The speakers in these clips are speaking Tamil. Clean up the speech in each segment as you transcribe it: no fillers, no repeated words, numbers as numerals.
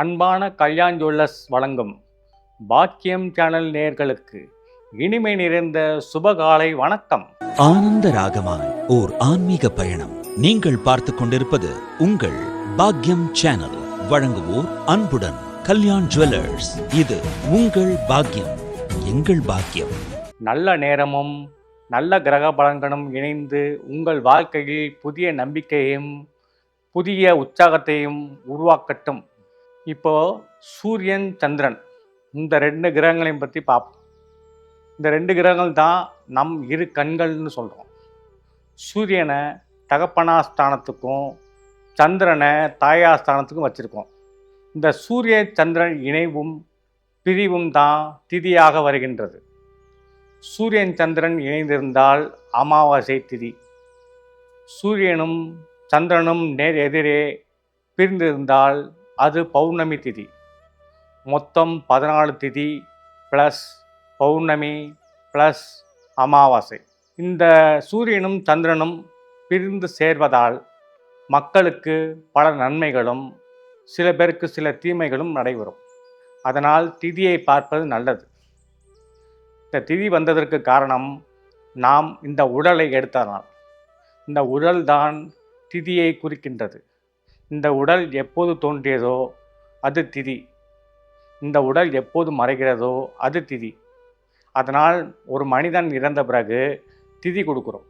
அன்பான கல்யாண் ஜுவல்லர்ஸ் வழங்கும் பாக்கியம் சேனல் நேயர்களுக்கு இனிமை நிறைந்த சுபகாலை வணக்கம். ஆனந்த ராகமாய் ஓர் ஆன்மீக பயணம். நீங்கள் பார்த்துக் கொண்டிருப்பது உங்கள் பாக்கியம் சேனல். வழங்குவோர் அன்புடன் கல்யாண் ஜுவல்லர்ஸ். இது உங்கள் பாக்கியம், எங்கள் பாக்கியம். நல்ல நேரமும் நல்ல கிரக பலன்களும் இணைந்து உங்கள் வாழ்க்கையில் புதிய நம்பிக்கையையும் புதிய உற்சாகத்தையும் உருவாக்கட்டும். இப்போ சூரியன் சந்திரன் இந்த ரெண்டு கிரகங்களையும் பற்றி பார்ப்போம். இந்த ரெண்டு கிரகங்கள் தான் நம் இரு கண்கள்னு சொல்கிறோம். சூரியனை தகப்பனா ஸ்தானத்துக்கும் சந்திரனை தாயா ஸ்தானத்துக்கும் வச்சுருக்கோம். இந்த சூரிய சந்திரன் இணைவும் பிரிவும் தான் திதியாக வருகின்றது. சூரியன் சந்திரன் இணைந்திருந்தால் அமாவாசை திதி. சூரியனும் சந்திரனும் நேர் எதிரே பிரிந்திருந்தால் அது பௌர்ணமி திதி. மொத்தம் 14 திதி ப்ளஸ் பௌர்ணமி ப்ளஸ் அமாவாசை. இந்த சூரியனும் சந்திரனும் பிரிந்து சேர்வதால் மக்களுக்கு பல நன்மைகளும் சில பேருக்கு சில தீமைகளும் நடைபெறும். அதனால் திதியை பார்ப்பது நல்லது. இந்த திதி வந்ததற்கு காரணம் நாம் இந்த உடலை எடுத்தனால். இந்த உடல் தான் திதியை குறிக்கின்றது. இந்த உடல் எப்போது தோன்றியதோ அது திதி. இந்த உடல் எப்போது மறைகிறதோ அது திதி. அதனால் ஒரு மனிதன் இறந்த பிறகு திதி கொடுக்குறோம்.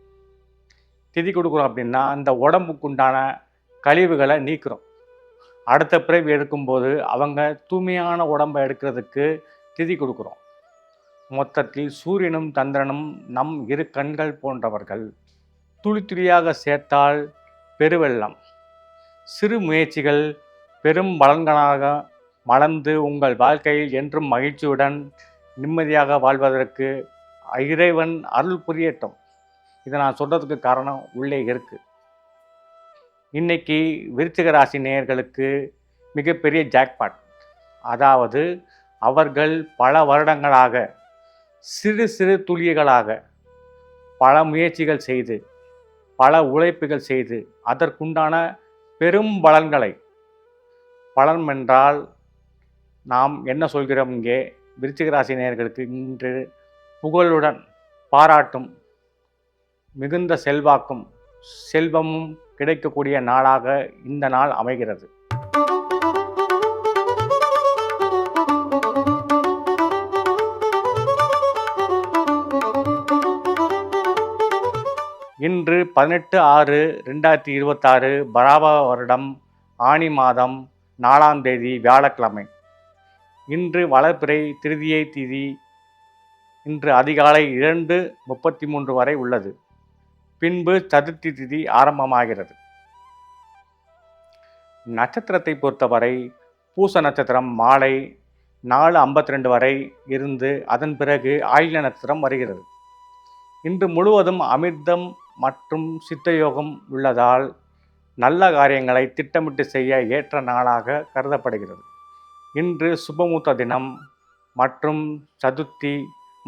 திதி கொடுக்குறோம் அப்படின்னா அந்த உடம்புக்குண்டான கழிவுகளை நீக்கிறோம். அடுத்த பிறவி எடுக்கும்போது அவங்க தூய்மையான உடம்பை எடுக்கிறதுக்கு திதி கொடுக்குறோம். மொத்தத்தில் சூரியனும் சந்திரனும் நம் இரு கண்கள் போன்றவர்கள். துளி துளியாக சேர்த்தால் பெருவெள்ளம். சிறு முயற்சிகள் பெரும் பலன்களாக மலர்ந்து உங்கள் வாழ்க்கையில் என்றும் மகிழ்ச்சியுடன் நிம்மதியாக வாழ்வதற்கு இறைவன் அருள் புரியட்டும். இதை நான் சொல்கிறதுக்கு காரணம் உள்ளே இருக்கு. இன்னைக்கு விருச்சிக ராசி நேயர்களுக்கு மிகப்பெரிய ஜாக்பாட். அதாவது அவர்கள் பல வருடங்களாக சிறு சிறு துளிகளாக பல முயற்சிகள் செய்து பல உழைப்புகள் செய்து அதற்குண்டான பெரும் பலன்களை, பலன் என்றால் நாம் என்ன சொல்கிறோம், இங்கே விருச்சிக ராசி நேயர்களுக்கு இன்று புகழுடன் பாராட்டும் மிகுந்த செல்வாக்கும் செல்வமும் கிடைக்கக்கூடிய நாளாக இந்த நாள் அமைகிறது. இன்று 18/6/2026 பராப வருடம் ஆனி மாதம் 4ஆம் தேதி வியாழக்கிழமை. இன்று வளர்பிறை திருதியை திதி இன்று அதிகாலை 2:33 வரை உள்ளது. பின்பு சதுர்த்தி திதி ஆரம்பமாகிறது. நட்சத்திரத்தை பொறுத்தவரை பூச நட்சத்திரம் மாலை 4:52 வரை இருந்து அதன் பிறகு ஆயில்ய நட்சத்திரம் வருகிறது. இன்று முழுவதும் அமிர்தம் மற்றும் சித்தயோகம் உள்ளதால் நல்ல காரியங்களை திட்டமிட்டு செய்ய ஏற்ற நாளாக கருதப்படுகிறது. இன்று சுபமுத்த தினம் மற்றும் சதுர்த்தி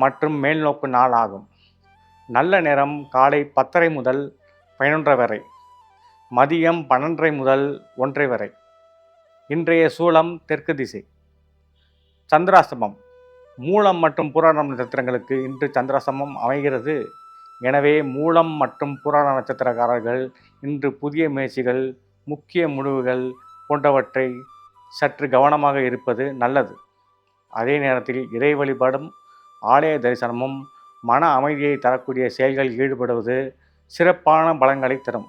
மற்றும் மேல்நோக்கு நாள் ஆகும். நல்ல நேரம் காலை 10:30 முதல் 11:00 வரை, மதியம் 12:30 முதல் 1:00 வரை. இன்றைய சூலம் தெற்கு திசை. சந்திராஷ்டமம் மூலம் மற்றும் பூராடம் நட்சத்திரங்களுக்கு இன்று சந்திராஷ்டமம் அமைகிறது. எனவே மூலம் மற்றும் பூராட நட்சத்திரக்காரர்கள் இன்று புதிய முயற்சிகள், முக்கிய முடிவுகள் போன்றவற்றை சற்று கவனமாக இருப்பது நல்லது. அதே நேரத்தில் இறை வழிபாடும் ஆலய தரிசனமும் மன அமைதியை தரக்கூடிய செயல்களில் ஈடுபடுவது சிறப்பான பலன்களை தரும்.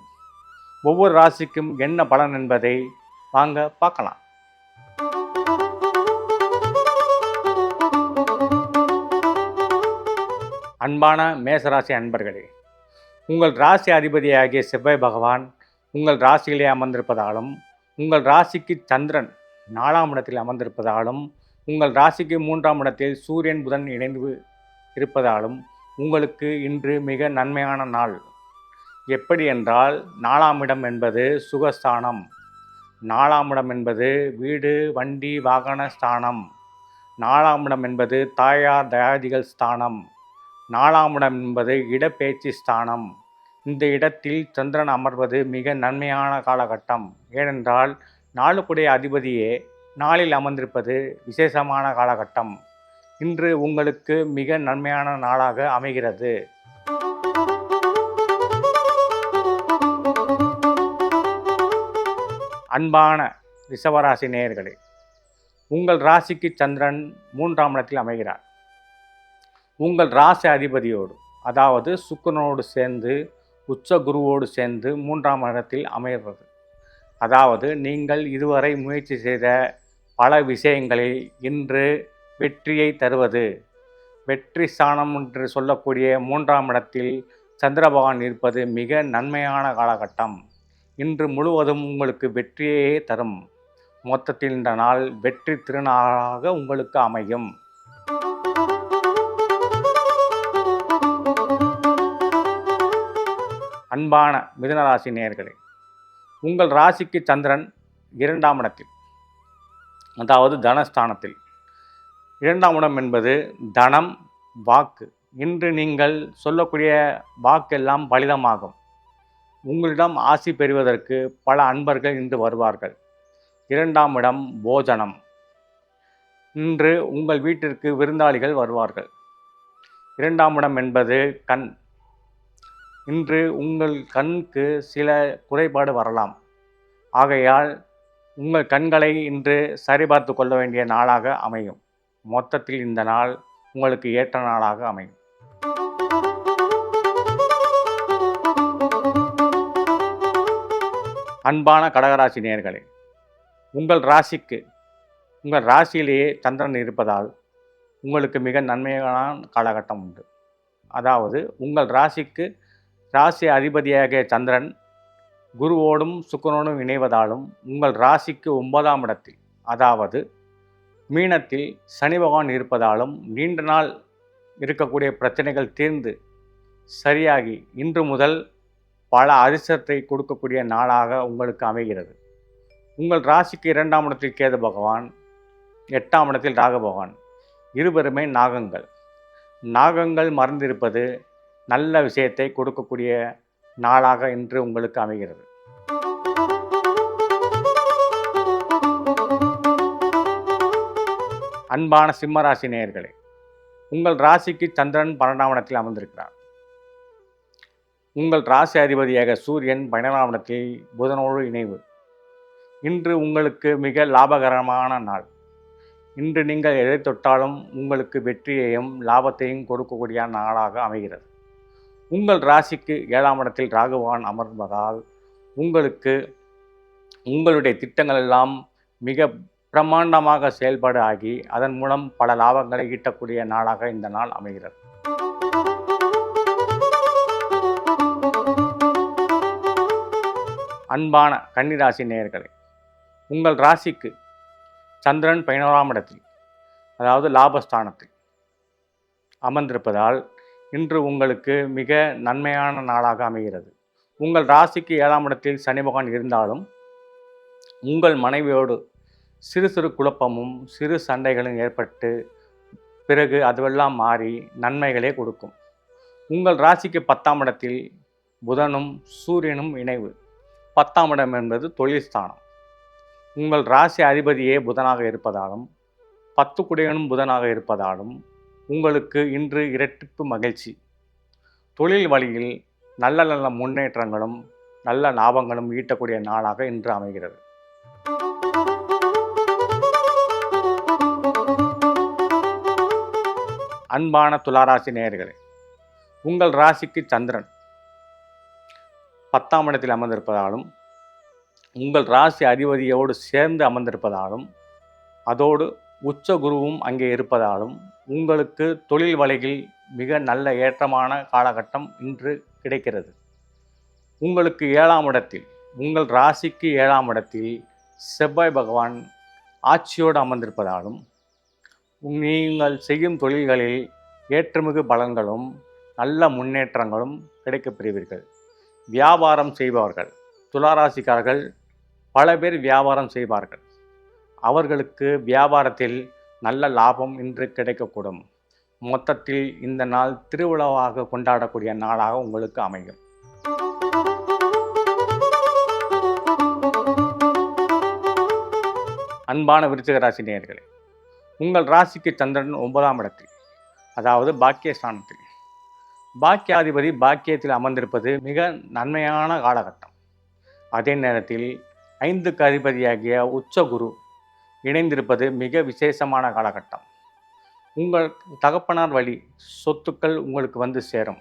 ஒவ்வொரு ராசிக்கும் என்ன பலன் என்பதை வாங்க பார்க்கலாம். அன்பான மேசராசி அன்பர்களே, உங்கள் ராசி அதிபதியாகிய செவ்வாய் பகவான் உங்கள் ராசியிலே அமர்ந்திருப்பதாலும் உங்கள் ராசிக்கு சந்திரன் 4ஆம் இடத்தில் அமர்ந்திருப்பதாலும் உங்கள் ராசிக்கு 3ஆம் இடத்தில் சூரியன் புதன் இணைந்து இருப்பதாலும் உங்களுக்கு இன்று மிக நன்மையான நாள். எப்படி என்றால் 4ஆம் இடம் என்பது சுகஸ்தானம். 4ஆம் இடம் என்பது வீடு வண்டி வாகன ஸ்தானம். 4ஆம் இடம் என்பது தாயார் தயாதிகள் ஸ்தானம். 4ஆம் இடம் என்பது இடப்பெயர்ச்சி ஸ்தானம். இந்த இடத்தில் சந்திரன் அமர்வது மிக நன்மையான காலகட்டம். ஏனென்றால் 4க்குடைய அதிபதியே நாளில் அமர்ந்திருப்பது விசேஷமான காலகட்டம். இன்று உங்களுக்கு மிக நன்மையான நாளாக அமைகிறது. அன்பான ரிஷபராசி நேயர்களே, உங்கள் ராசிக்கு சந்திரன் 3ஆம் இடத்தில் அமைகிறார். உங்கள் ராசி அதிபதியோடு, அதாவது சுக்கிரனோடு சேர்ந்து உச்ச குருவோடு சேர்ந்து 3ஆம் இடத்தில் அமைகிறது. அதாவது நீங்கள் இதுவரை முயற்சி செய்த பல விஷயங்களில் இன்று வெற்றியை தருவது. வெற்றி ஸ்தானம் என்று சொல்லக்கூடிய 3ஆம் இடத்தில் சந்திர பகவான் இருப்பது மிக நன்மையான காலகட்டம். இன்று முழுவதும் உங்களுக்கு வெற்றியே தரும். மொத்தத்தில் இந்த நாள் வெற்றி திருநாளாக உங்களுக்கு அமையும். அன்பான மிதுனராசி நேயர்களே, உங்கள் ராசிக்கு சந்திரன் 2ஆம் இடத்தில், அதாவது தனஸ்தானத்தில். 2ஆம் இடம் என்பது தனம், வாக்கு. இன்று நீங்கள் சொல்லக்கூடிய வாக்கெல்லாம் பலிதமாகும். உங்களிடம் ஆசி பெறுவதற்கு பல அன்பர்கள் இன்று வருவார்கள். 2ஆம் இடம் போஜனம். இன்று உங்கள் வீட்டிற்கு விருந்தாளிகள் வருவார்கள். 2ஆம் இடம் என்பது கண். இன்று உங்கள் கண்ணுக்கு சில குறைபாடு வரலாம். ஆகையால் உங்கள் கண்களை இன்று சரிபார்த்து கொள்ள வேண்டிய நாளாக அமையும். மொத்தத்தில் இந்த நாள் உங்களுக்கு ஏற்ற நாளாக அமையும். அன்பான கடகராசி நேயர்களே, உங்கள் ராசியிலேயே சந்திரன் இருப்பதால் உங்களுக்கு மிக நன்மையான காலகட்டம் உண்டு. அதாவது உங்கள் ராசி அதிபதியாகிய சந்திரன் குருவோடும் சுக்கிரனோடும் இணைவதாலும் உங்கள் ராசிக்கு 9ஆம் இடத்தில், அதாவது மீனத்தில் சனி பகவான் இருப்பதாலும் நீண்ட நாள் இருக்கக்கூடிய பிரச்சனைகள் தீர்ந்து சரியாகி இன்று முதல் பல அதிர்ஷ்டத்தை கொடுக்கக்கூடிய நாளாக உங்களுக்கு அமைகிறது. உங்கள் ராசிக்கு 2ஆம் இடத்தில் கேது பகவான், 8ஆம் இடத்தில் ராகு பகவான், இருவருமே நாகங்கள் மறந்திருப்பது நல்ல விஷயத்தை கொடுக்கக்கூடிய நாளாக இன்று உங்களுக்கு அமைகிறது. அன்பான சிம்மராசி நேயர்களே, உங்கள் ராசிக்கு சந்திரன் 12ஆம் இடத்தில் அமர்ந்திருக்கிறார். உங்கள் ராசி அதிபதியாக சூரியன் 12ஆம் இடத்தில் புதனோடு இணைவு. இன்று உங்களுக்கு மிக லாபகரமான நாள். இன்று நீங்கள் எதை தொட்டாலும் உங்களுக்கு வெற்றியையும் லாபத்தையும் கொடுக்கக்கூடிய நாளாக அமைகிறது. உங்கள் ராசிக்கு 7ஆம் இடத்தில் ராகு பகவான் அமர்வதால் உங்களுடைய திட்டங்கள் எல்லாம் மிக பிரம்மாண்டமாக செயல்பாடு ஆகி அதன் மூலம் பல லாபங்களை ஈட்டக்கூடிய நாளாக இந்த நாள் அமைகிறது. அன்பான கன்னிராசி நேயர்களே, உங்கள் ராசிக்கு சந்திரன் 11ஆம் இடத்தில், அதாவது லாபஸ்தானத்தில் அமர்ந்திருப்பதால் இன்று உங்களுக்கு மிக நன்மையான நாளாக அமைகிறது. உங்கள் ராசிக்கு 7ஆம் இடத்தில் சனி பகவான் இருந்தாலும் உங்கள் மனைவியோடு சிறு சிறு குழப்பமும் சிறு சண்டைகளும் ஏற்பட்டு பிறகு அதுவெல்லாம் மாறி நன்மைகளே கொடுக்கும். உங்கள் ராசிக்கு 10ஆம் இடத்தில் புதனும் சூரியனும் இணைவு. 10ஆம் இடம் என்பது தொழில் ஸ்தானம். உங்கள் ராசி அதிபதியே புதனாக இருப்பதாலும் 10 குடையனும் புதனாக இருப்பதாலும் உங்களுக்கு இன்று இரட்டிப்பு மகிழ்ச்சி. தொழில் வழியில் நல்ல முன்னேற்றங்களும் நல்ல லாபங்களும் ஈட்டக்கூடிய நாளாக இன்று அமைகிறது. அன்பான துளாராசி நேயர்களே, உங்கள் ராசிக்கு சந்திரன் 10ஆம் இடத்தில் அமர்ந்திருப்பதாலும் உங்கள் ராசி அதிபதியோடு சேர்ந்து அமர்ந்திருப்பதாலும் அதோடு உச்ச குருவும் அங்கே இருப்பதாலும் உங்களுக்கு தொழில் வலையில் மிக நல்ல ஏற்றமான காலகட்டம் இன்று கிடைக்கிறது. உங்களுக்கு 7ஆம் இடத்தில், உங்கள் ராசிக்கு 7ஆம் இடத்தில் செவ்வாய் பகவான் ஆட்சியோடு அமர்ந்திருப்பதாலும் நீங்கள் செய்யும் தொழில்களில் ஏற்றுமிகு பலன்களும் நல்ல முன்னேற்றங்களும் கிடைக்கப் பெறுவீர்கள். வியாபாரம் செய்பவர்கள், துளாராசிக்காரர்கள் பல பேர் வியாபாரம் செய்வார்கள். அவர்களுக்கு வியாபாரத்தில் நல்ல லாபம் இன்று கிடைக்கக்கூடும். மொத்தத்தில் இந்த நாள் திருவிழாவாக கொண்டாடக்கூடிய நாளாக உங்களுக்கு அமையும். அன்பான விருச்சிக ராசி நேயர்களே, உங்கள் ராசிக்கு சந்திரன் 9ஆம் இடத்தில், அதாவது பாக்கியஸ்தானத்தில். பாக்கியாதிபதி பாக்கியத்தில் அமர்ந்திருப்பது மிக நன்மையான காலகட்டம். அதே நேரத்தில் 5க்கு அதிபதியாகிய உச்ச குரு இணைந்திருப்பது மிக விசேஷமான காலகட்டம். உங்கள் தகப்பனார் வழி சொத்துக்கள் உங்களுக்கு வந்து சேரும்.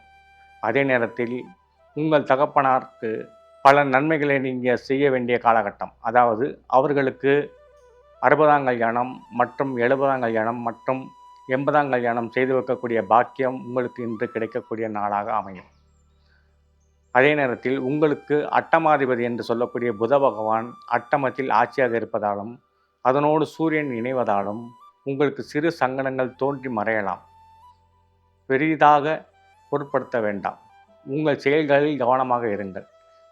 அதே நேரத்தில் உங்கள் தகப்பனாருக்கு பல நன்மைகளை நீங்கள் செய்ய வேண்டிய காலகட்டம். அதாவது அவர்களுக்கு 60ஆம் கல்யாணம் மற்றும் 70ஆம் கல்யாணம் மற்றும் 80ஆம் கல்யாணம் செய்து வைக்கக்கூடிய பாக்கியம் உங்களுக்கு இன்று கிடைக்கக்கூடிய நாளாக அமையும். அதே நேரத்தில் உங்களுக்கு அட்டமாதிபதி என்று சொல்லக்கூடிய புத பகவான் அட்டமத்தில் ஆட்சியாக இருப்பதாலும் அதனோடு சூரியன் இணைவதாலும் உங்களுக்கு சிறு சங்கடங்கள் தோன்றி மறையலாம். பெரிதாக பொருட்படுத்த வேண்டாம். உங்கள் செயல்களில் கவனமாக இருங்கள்.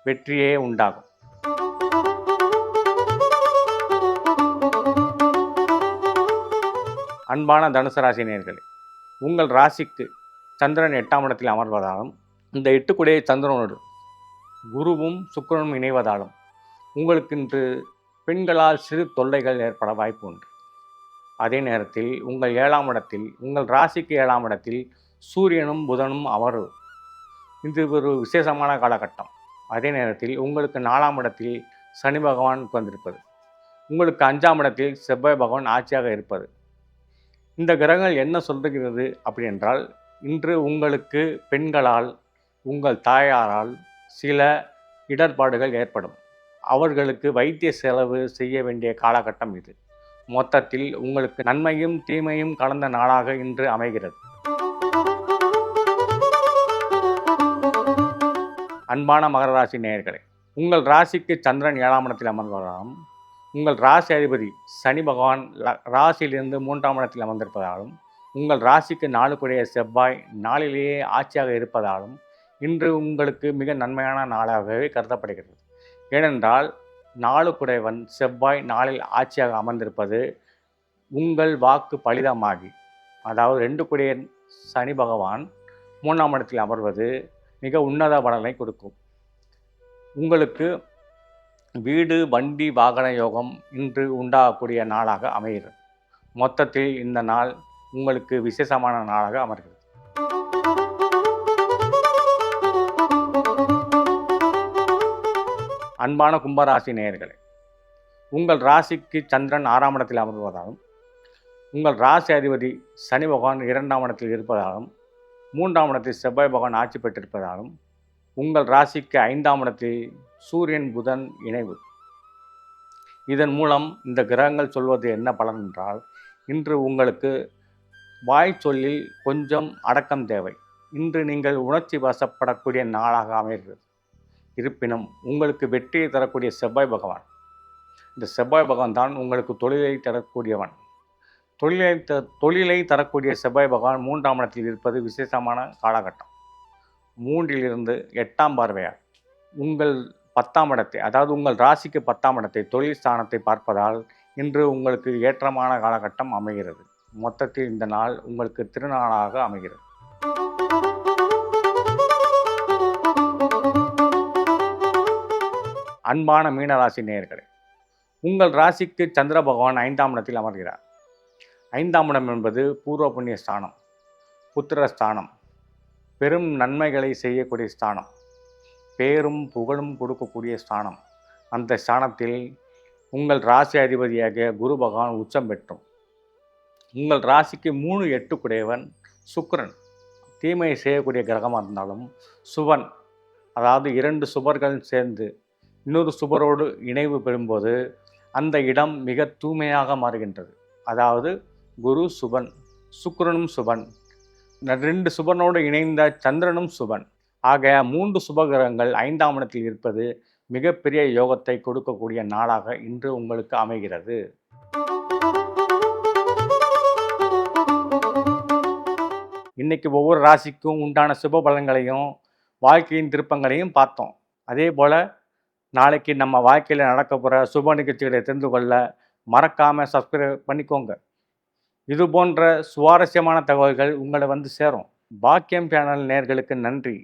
வெற்றியே உண்டாகும். அன்பான தனுசு ராசி நேயர்களே, உங்கள் ராசிக்கு சந்திரன் 8ஆம் இடத்தில் அமர்வதாலும் இந்த 8 கூடிய சந்திரனோடு குருவும் சுக்கிரனும் இணைவதாலும் உங்களுக்கு இன்று பெண்களால் சிறு தொல்லைகள் ஏற்பட வாய்ப்பு உண்டு. அதே நேரத்தில் உங்கள் 7ஆம் இடத்தில், உங்கள் ராசிக்கு 7ஆம் இடத்தில் சூரியனும் புதனும் அமர்வு. இது ஒரு விசேஷமான காலகட்டம். அதே நேரத்தில் உங்களுக்கு 4ஆம் இடத்தில் சனி பகவான் உட்கார்ந்திருப்பது, உங்களுக்கு 5ஆம் இடத்தில் செவ்வாய் பகவான் ஆட்சியாக இருப்பது. இந்த கிரகங்கள் என்ன சொல்லுகிறது அப்படி என்றால், இன்று உங்களுக்கு பெண்களால் உங்கள் தாயாரால் சில இடர்பாடுகள் ஏற்படும். அவர்களுக்கு வைத்திய செலவு செய்ய வேண்டிய காலகட்டம் இது. மொத்தத்தில் உங்களுக்கு நன்மையும் தீமையும் கலந்த நாளாக இன்று அமைகிறது. அன்பான மகர ராசி நேயர்களே, உங்கள் ராசிக்கு சந்திரன் 7ஆம் இடத்தில் அமர்வதாலும் உங்கள் ராசி அதிபதி சனி பகவான் ராசியிலிருந்து 3ஆம் இடத்தில் அமர்ந்திருப்பதாலும் உங்கள் ராசிக்கு 4 கூடிய செவ்வாய் நாளிலேயே ஆட்சியாக இருப்பதாலும் இன்று உங்களுக்கு மிக நன்மையான நாளாகவே கருதப்படுகிறது. ஏனென்றால் 4 குடையவன் செவ்வாய் நாளில் ஆட்சியாக அமர்ந்திருப்பது உங்கள் வாக்கு பலிதமாகி, அதாவது 2 கூடிய சனி பகவான் 3ஆம் இடத்தில் அமர்வது மிக உன்னத பலனை கொடுக்கும். உங்களுக்கு வீடு வண்டி வாகன யோகம் இன்று உண்டாகக்கூடிய நாளாக அமைகிறது. மொத்தத்தில் இந்த நாள் உங்களுக்கு விசேஷமான நாளாக அமர்கிறது. அன்பான கும்பராசி நேயர்களே, உங்கள் ராசிக்கு சந்திரன் 6ஆம் இடத்தில் அமர்வதாலும் உங்கள் ராசி அதிபதி சனி பகவான் 2ஆம் இடத்தில் இருப்பதாலும் 3ஆம் இடத்தில் செவ்வாய் பகவான் ஆட்சி பெற்றிருப்பதாலும் உங்கள் ராசிக்கு 5ஆம் இடத்தில் சூரியன் புதன் இணைவு. இதன் மூலம் இந்த கிரகங்கள் சொல்வது என்ன பலன் என்றால், இன்று உங்களுக்கு வாய் சொல்லில் கொஞ்சம் அடக்கம் தேவை. இன்று நீங்கள் உணர்ச்சி வசப்படக்கூடிய நாளாக அமைகிறது. இருப்பினும் உங்களுக்கு வெற்றியை தரக்கூடிய செவ்வாய் பகவான், இந்த செவ்வாய் பகவான் தான் உங்களுக்கு தொழிலை தரக்கூடியவன். தொழிலை தரக்கூடிய செவ்வாய் பகவான் 3ஆம் இடத்தில் இருப்பது விசேஷமான காலகட்டம். 3லிருந்து 8ஆம் பார்வையால் உங்கள் 10ஆம் இடத்தை, அதாவது உங்கள் ராசிக்கு 10ஆம் இடத்தை, தொழில் ஸ்தானத்தை பார்ப்பதால் இன்று உங்களுக்கு ஏற்றமான காலகட்டம் அமைகிறது. மொத்தத்தில் இந்த நாள் உங்களுக்கு திருநாளாக அமைகிறது. அன்பான மீனராசி நேயர்களே, உங்கள் ராசிக்கு சந்திர பகவான் 5ஆம் இடத்தில் அமர்கிறார். 5ஆம் இடம் என்பது பூர்வ புண்ணிய ஸ்தானம், புத்திர ஸ்தானம், பெரும் நன்மைகளை செய்யக்கூடிய ஸ்தானம், பேரும் புகழும் கொடுக்கக்கூடிய ஸ்தானம். அந்த ஸ்தானத்தில் உங்கள் ராசி அதிபதியாகிய குரு பகவான் உச்சம் பெற்றும் உங்கள் ராசிக்கு 3, 8 குடையவன் சுக்கிரன் தீமையை செய்யக்கூடிய கிரகமாக இருந்தாலும் சுபன், அதாவது 2 சுபர்கள் சேர்ந்து இன்னொரு சுபரோடு இணைவு பெறும்போது அந்த இடம் மிக தூய்மையாக மாறுகின்றது. அதாவது குரு சுபன், சுக்கிரனும் சுபன், 2 சுபனோடு இணைந்த சந்திரனும் சுபன் ஆக 3 சுபகிரகங்கள் 5ஆம் இடத்தில் இருப்பது மிகப்பெரிய யோகத்தை கொடுக்கக்கூடிய நாளாக இன்று உங்களுக்கு அமைகிறது. இன்னைக்கு ஒவ்வொரு ராசிக்கும் உண்டான சுப பலன்களையும் வாழ்க்கையின் திருப்பங்களையும் பார்த்தோம். அதே போல் நாளைக்கு நம்ம வாழ்க்கையில் நடக்க போகிற சுப நிகழ்ச்சிகளை தெரிந்து கொள்ள மறக்காமல் சப்ஸ்கிரைப் பண்ணிக்கோங்க. இது போன்ற சுவாரஸ்யமான தகவல்கள் உங்களை வந்து சேரும். பாக்கியம் சேனல் நேயர்களுக்கு நன்றி.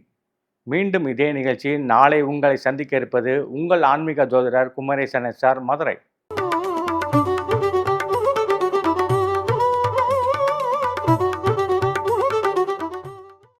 மீண்டும் இதே நிகழ்ச்சியில் நாளை உங்களை சந்திக்க இருப்பது உங்கள் ஆன்மீக ஜோதிடர் குமரேசன் SR, மதுரை.